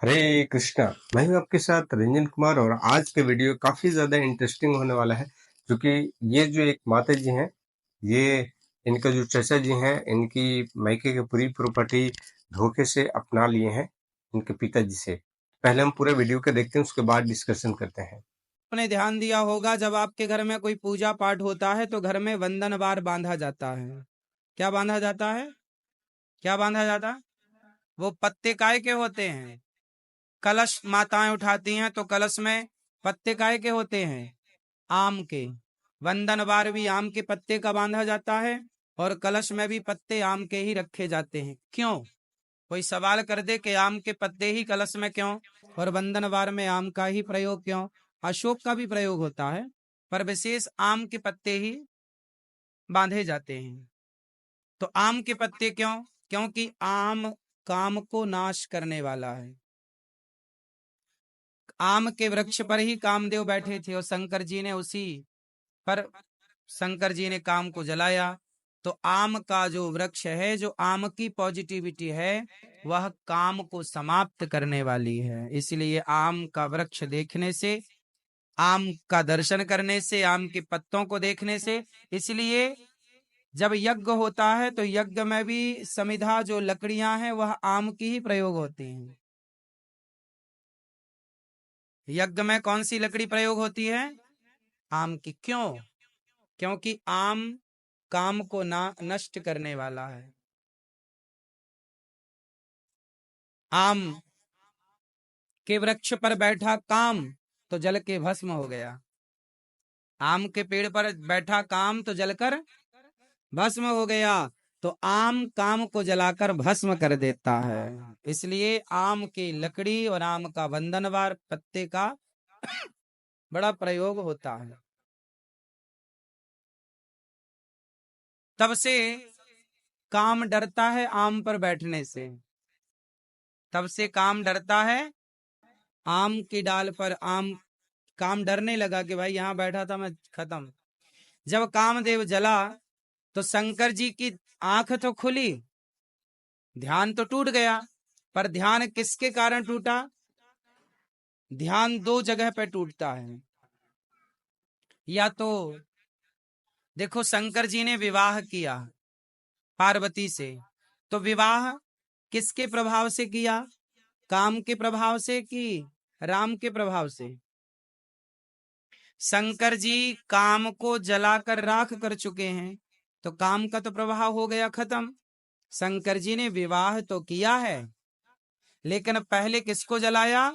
हरे कृष्णा। मैं हूं आपके साथ रंजन कुमार और आज का वीडियो काफी ज्यादा इंटरेस्टिंग होने वाला है, क्योंकि ये जो एक माता जी हैं, ये इनका जो चाचा जी हैं, इनकी मायके की पूरी प्रॉपर्टी धोखे से अपना लिए हैं इनके पिताजी से। पहले हम पूरे वीडियो को देखते हैं, उसके बाद डिस्कशन करते हैं। आपने ध्यान दिया होगा, जब आपके घर में कोई पूजा पाठ होता है तो घर में वंदन वार बांधा जाता है। क्या बांधा जाता है? क्या बांधा जाता है? वो पत्ते काय के होते हैं? कलश माताएं उठाती हैं तो कलश में पत्ते काय के होते हैं? आम के। वंदन वार भी आम के पत्ते का बांधा जाता है और कलश में भी पत्ते आम के ही रखे जाते हैं। क्यों? कोई सवाल कर दे कि आम के पत्ते ही कलश में क्यों और वंदन वार में आम का ही प्रयोग क्यों? अशोक का भी प्रयोग होता है, पर विशेष आम के पत्ते ही बांधे जाते हैं। तो आम के पत्ते क्यों? क्योंकि आम काम को नाश करने वाला है। आम के वृक्ष पर ही कामदेव बैठे थे और शंकर जी ने उसी पर शंकर जी ने काम को जलाया। तो आम का जो वृक्ष है, जो आम की पॉजिटिविटी है, वह काम को समाप्त करने वाली है। इसलिए आम का वृक्ष देखने से, आम का दर्शन करने से, आम के पत्तों को देखने से, इसलिए जब यज्ञ होता है तो यज्ञ में भी समिधा जो लकड़ियां हैं वह आम की ही प्रयोग होती हैं। यज्ञ में कौन सी लकड़ी प्रयोग होती है? आम की। क्यों? क्योंकि आम काम को नष्ट करने वाला है। आम के वृक्ष पर बैठा काम तो जल के भस्म हो गया। आम के पेड़ पर बैठा काम तो जलकर भस्म हो गया। तो आम काम को जलाकर भस्म कर देता है। इसलिए आम की लकड़ी और आम का बंधनवार पत्ते का बड़ा प्रयोग होता है। तब से काम डरता है आम पर बैठने से। तब से काम डरता है आम की डाल पर। काम डरने लगा कि भाई यहाँ बैठा था मैं खत्म। जब कामदेव जला तो शंकर जी की आंख तो खुली, ध्यान तो टूट गया। पर ध्यान किसके कारण टूटा? ध्यान दो जगह पे टूटता है। या तो देखो, शंकर जी ने विवाह किया पार्वती से, तो विवाह किसके प्रभाव से किया? काम के प्रभाव से कि राम के प्रभाव से? शंकर जी काम को जलाकर राख कर चुके हैं, तो काम का तो प्रभाव हो गया खत्म। शंकर जी ने विवाह तो किया है, लेकिन पहले किसको जलाया?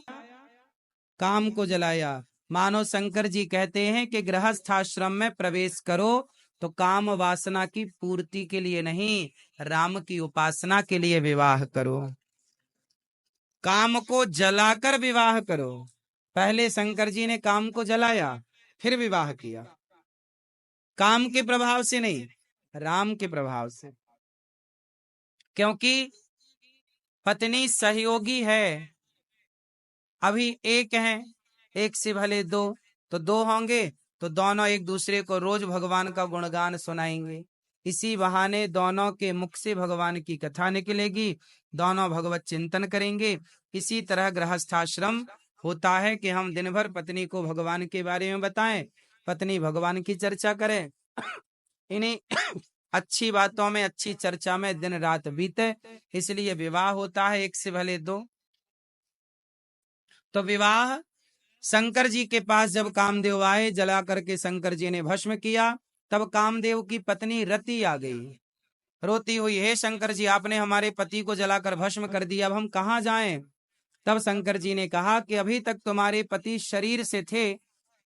काम को जलाया। मानो शंकर जी कहते हैं कि गृहस्थ आश्रम में प्रवेश करो तो काम वासना की पूर्ति के लिए नहीं, राम की उपासना के लिए विवाह करो। काम को जलाकर विवाह करो। पहले शंकर जी ने काम को जलाया, फिर विवाह किया। काम के प्रभाव से नहीं, राम के प्रभाव से। क्योंकि पत्नी सहयोगी है। अभी एक है, एक से भले दो, तो दो होंगे तो दोनों एक दूसरे को रोज भगवान का गुणगान सुनाएंगे। इसी बहाने दोनों के मुख से भगवान की कथा निकलेगी, दोनों भगवत चिंतन करेंगे। इसी तरह गृहस्थाश्रम होता है कि हम दिन भर पत्नी को भगवान के बारे में बताएं, पत्नी भगवान की चर्चा करें। इन्हीं अच्छी बातों में, अच्छी चर्चा में दिन रात बीते। इसलिए विवाह होता है एक से भले दो। तो विवाह शंकर जी के पास जब कामदेव आए, जला करके शंकर जी ने भस्म किया, तब कामदेव की पत्नी रति आ गई, रोती हुई, हे शंकर जी, आपने हमारे पति को जलाकर भस्म कर दिया, अब हम कहाँ जाएं? तब शंकर जी ने कहा कि अभी तक तुम्हारे पति शरीर से थे,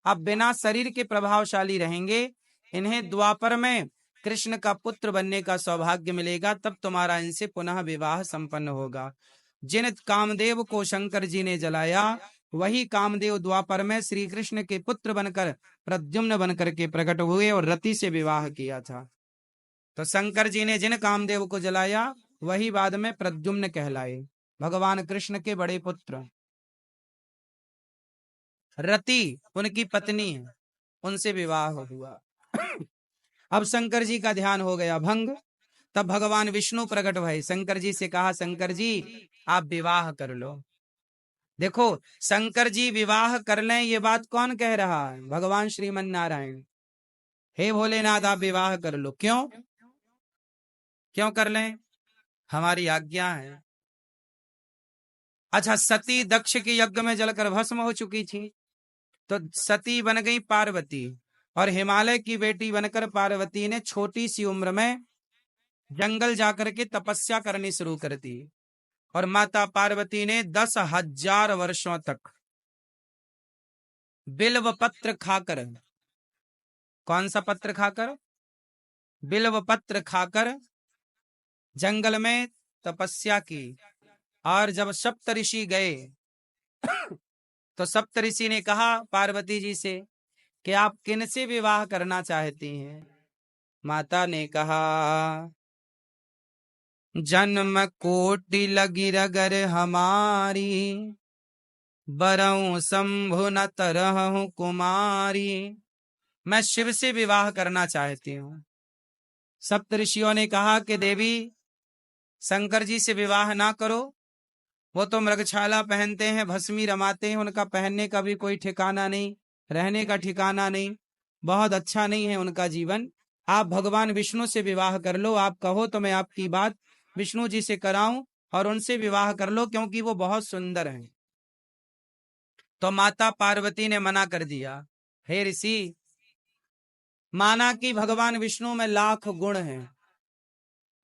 अब बिना शरीर के प्रभावशाली रहेंगे। इन्हें द्वापर में कृष्ण का पुत्र बनने का सौभाग्य मिलेगा, तब तुम्हारा इनसे पुनः विवाह संपन्न होगा। जिन कामदेव को शंकर जी ने जलाया, वही कामदेव द्वापर में श्री कृष्ण के पुत्र बनकर, प्रद्युम्न बनकर के प्रकट हुए और रति से विवाह किया था। तो शंकर जी ने जिन कामदेव को जलाया, वही बाद में प्रद्युम्न कहलाए, भगवान कृष्ण के बड़े पुत्र। रति उनकी पत्नी है, उनसे विवाह हुआ। अब शंकर जी का ध्यान हो गया भंग। तब भगवान विष्णु प्रकट भये, शंकर जी से कहा, शंकर जी आप विवाह कर लो। देखो, शंकर जी विवाह कर लें, ये बात कौन कह रहा है? भगवान श्रीमन नारायण। हे भोलेनाथ, आप विवाह कर लो। क्यों? क्यों कर लें? हमारी आज्ञा है। अच्छा, सती दक्ष के यज्ञ में जलकर भस्म हो चुकी थी, तो सती बन गई पार्वती, और हिमालय की बेटी बनकर पार्वती ने छोटी सी उम्र में जंगल जाकर के तपस्या करनी शुरू कर दी। और माता पार्वती ने 10,000 वर्षों तक बिल्व पत्र खाकर, कौन सा पत्र खाकर? बिल्व पत्र खाकर जंगल में तपस्या की। और जब सप्तऋषि गए तो सप्तऋषि ने कहा पार्वती जी से कि आप किन से विवाह करना चाहती हैं? माता ने कहा, जन्म कोटि लगी रगर हमारी, बरऊं शंभु न तरहु कुमारी। मैं शिव से विवाह करना चाहती हूँ। सप्तऋषियों ने कहा कि देवी, शंकर जी से विवाह ना करो, वो तो मृगछाला पहनते हैं, भस्मी रमाते हैं, उनका पहनने का भी कोई ठिकाना नहीं, रहने का ठिकाना नहीं, बहुत अच्छा नहीं है उनका जीवन। आप भगवान विष्णु से विवाह कर लो, आप कहो तो मैं आपकी बात विष्णु जी से कराऊं और उनसे विवाह कर लो, क्योंकि वो बहुत सुंदर हैं। तो माता पार्वती ने मना कर दिया। हे ऋषि, माना कि भगवान विष्णु में लाख गुण हैं,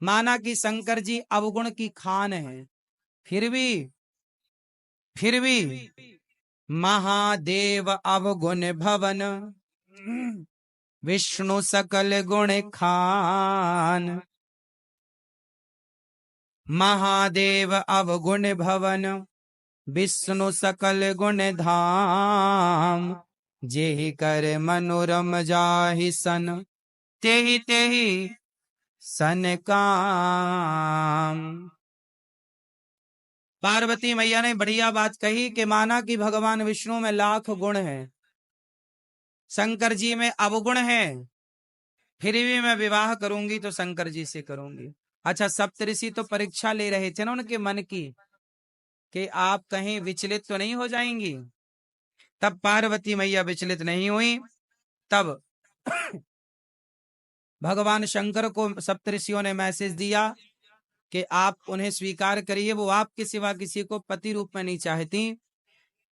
माना कि शंकर जी अवगुण की खान है, फिर भी महादेव अवगुण भवन, विष्णु सकल गुण खान। महादेव अवगुण भवन, विष्णु सकल गुण धाम। जेहि कर मनोरम जाहि सन, तेहि तेहि सन काम। पार्वती मैया ने बढ़िया बात कही कि माना कि भगवान विष्णु में लाख गुण हैं, शंकर जी में अवगुण है, फिर भी मैं विवाह करूंगी तो शंकर जी से करूंगी। अच्छा, सप्तऋषि तो परीक्षा ले रहे थे ना उनके मन की, कि आप कहीं विचलित तो नहीं हो जाएंगी। तब पार्वती मैया विचलित नहीं हुई। तब भगवान शंकर को सप्तऋषियों ने मैसेज दिया कि आप उन्हें स्वीकार करिए, वो आपके सिवा किसी को पति रूप में नहीं चाहती।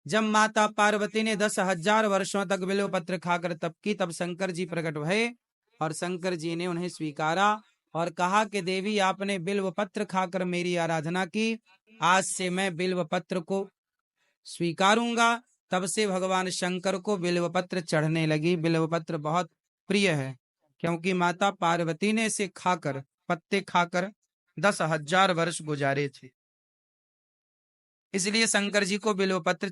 जब माता पार्वती ने 10,000 वर्षों तक बिल्व पत्र खाकर तप की, तब शंकर जी प्रकट भये और शंकर जी ने उन्हें स्वीकारा और कहा कि देवी, आपने बिल्व पत्र खाकर मेरी आराधना की, आज से मैं बिल्व पत्र को स्वीकारूंगा। तब से भगवान शंकर को बिल्व पत्र चढ़ने लगी। बिल्व पत्र बहुत प्रिय है, क्योंकि माता पार्वती ने इसे खाकर, पत्ते खाकर 10,000 वर्ष गुजारे थे, इसलिए शंकर जी को बिल्व पत्र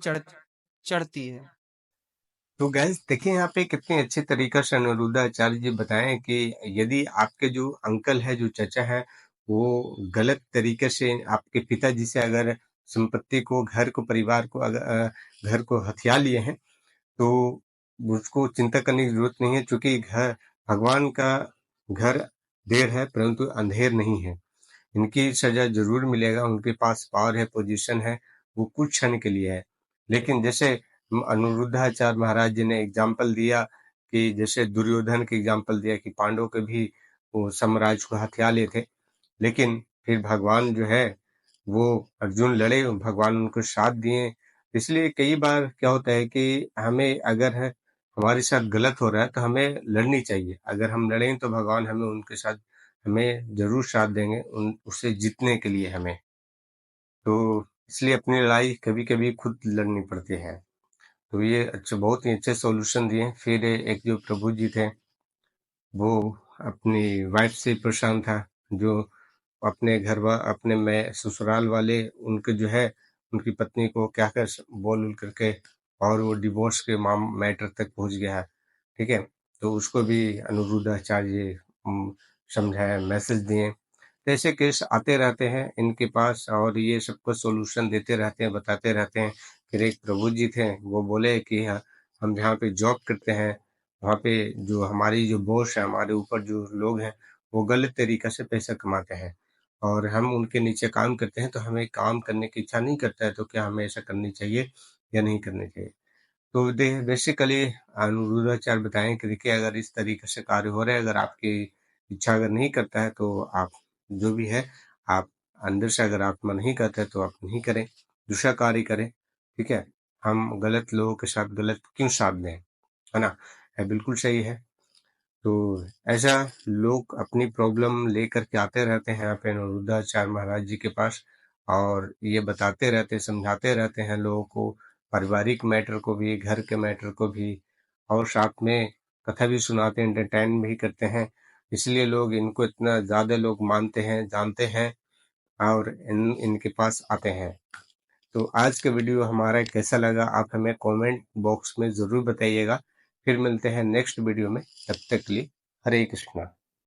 चढ़ती है। तो गैस देखिए, यहाँ पे कितनी अच्छी तरीका से अनिरुद्धाचार्य जी बताएं कि यदि आपके जो अंकल है, जो चचा है, वो गलत तरीके से आपके पिताजी से अगर संपत्ति को, घर को, परिवार को, अगर घर को हथिया लिए हैं, तो उसको चिंता करने की जरूरत नहीं है, क्योंकि घर, भगवान का घर देर है परंतु अंधेर नहीं है। इनकी सजा जरूर मिलेगा। उनके पास पावर है, पोजीशन है, वो कुछ क्षण के लिए है। लेकिन जैसे अनिरुद्धाचार्य महाराज जी ने एग्जाम्पल दिया, कि जैसे दुर्योधन के एग्जाम्पल दिया कि पांडवों के भी वो साम्राज्य को हथिया लिए थे, लेकिन फिर भगवान जो है वो अर्जुन लड़े, भगवान उनको साथ दिए। इसलिए कई बार क्या होता है कि हमें अगर है हमारे साथ गलत हो रहा है तो हमें लड़नी चाहिए। अगर हम लड़ें तो भगवान हमें उनके साथ, हमें जरूर साथ देंगे उससे जीतने के लिए हमें। तो इसलिए अपनी लड़ाई कभी कभी खुद लड़नी पड़ती है। तो ये अच्छे, बहुत ही अच्छे सॉल्यूशन दिए। फिर एक जो प्रभु जी थे, वो अपनी वाइफ से परेशान था, जो अपने घर अपने में ससुराल वाले उनके जो है, उनकी पत्नी को क्या क्या बोल उल करके, और वो डिवोर्स के मैटर तक पहुंच गया है। ठीक है, तो उसको भी अनिरुद्धाचार्य समझाया, मैसेज दिए। तो ऐसे केस आते रहते हैं इनके पास, और ये सबको सोल्यूशन देते रहते हैं, बताते रहते हैं। फिर एक प्रभु जी थे, वो बोले कि हम जहाँ पे जॉब करते हैं, वहाँ पे जो हमारी जो बॉस है, हमारे ऊपर जो लोग हैं, वो गलत तरीका से पैसा कमाते हैं, और हम उनके नीचे काम करते हैं तो हमें काम करने की इच्छा नहीं करता है, तो क्या हमें ऐसा करनी चाहिए या नहीं करनी चाहिए? तो बेसिकली अनिरुद्धाचार्य बताएं कि देखिए, अगर इस तरीके से कार्य हो रहे हैं, अगर आपकी इच्छा अगर नहीं करता है तो आप जो भी है, आप अंदर से अगर आत्मा नहीं करता है तो आप नहीं करें, दूसरा कार्य करें। ठीक है, हम गलत लोगों के साथ गलत क्यों साथ दें, है ना? बिल्कुल सही है। तो ऐसा लोग अपनी प्रॉब्लम लेकर के आते रहते हैं यहाँ पे अनिरुद्धाचार्य महाराज जी के पास, और ये बताते रहते, समझाते रहते हैं लोगों को, पारिवारिक मैटर को भी, घर के मैटर को भी, और साथ में कथा भी सुनाते हैं, एंटरटेन भी करते हैं। इसलिए लोग इनको इतना ज़्यादा लोग मानते हैं, जानते हैं, और इनके पास आते हैं। तो आज का वीडियो हमारा कैसा लगा, आप हमें कमेंट बॉक्स में ज़रूर बताइएगा। फिर मिलते हैं नेक्स्ट वीडियो में, तब तक के लिए हरे कृष्णा।